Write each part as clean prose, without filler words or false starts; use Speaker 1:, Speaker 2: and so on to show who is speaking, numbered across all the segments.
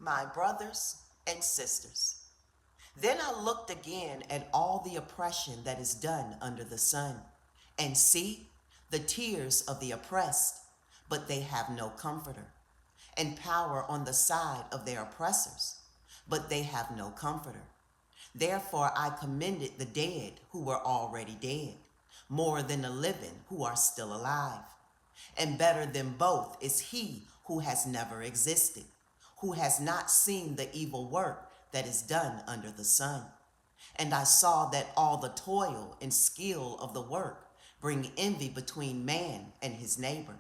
Speaker 1: my brothers and sisters. Then I looked again at all the oppression that is done under the sun, and see, the tears of the oppressed, but they have no comforter, and power on the side of their oppressors, but they have no comforter. Therefore I commended the dead who were already dead, more than the living who are still alive. And better than both is he who has never existed, who has not seen the evil work that is done under the sun. And I saw that all the toil and skill of the work bring envy between man and his neighbor.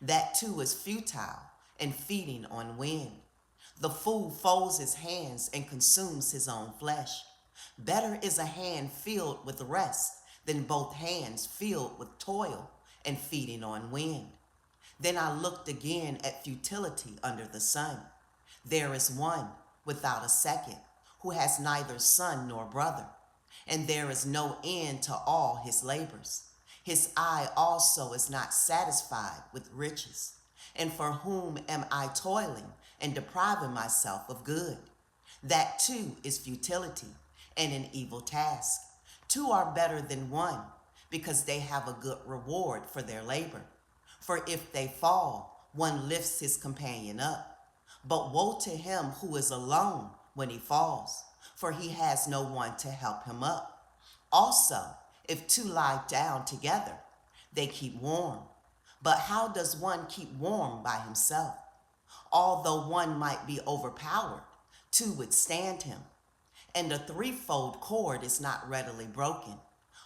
Speaker 1: That too is futile and feeding on wind. The fool folds his hands and consumes his own flesh. Better is a hand filled with rest than both hands filled with toil and feeding on wind. Then I looked again at futility under the sun. There is one without a second, who has neither son nor brother, and there is no end to all his labors. His eye also is not satisfied with riches. And for whom am I toiling and depriving myself of good? That too is futility and an evil task. Two are better than one, because they have a good reward for their labor. For if they fall, one lifts his companion up. But woe to him who is alone when he falls, for he has no one to help him up. Also, if two lie down together, they keep warm. But how does one keep warm by himself? Although one might be overpowered, two would stand him. And a threefold cord is not readily broken.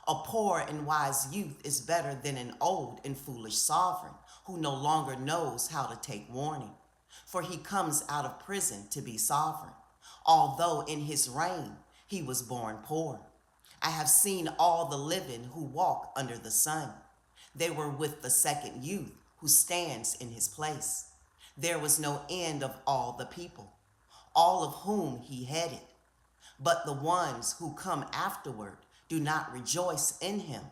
Speaker 1: A poor and wise youth is better than an old and foolish sovereign who no longer knows how to take warning. For he comes out of prison to be sovereign, although in his reign he was born poor. I have seen all the living who walk under the sun. They were with the second youth who stands in his place. There was no end of all the people, all of whom he headed. But the ones who come afterward do not rejoice in him,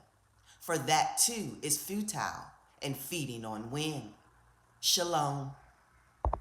Speaker 1: for that too is futile and feeding on wind. Shalom.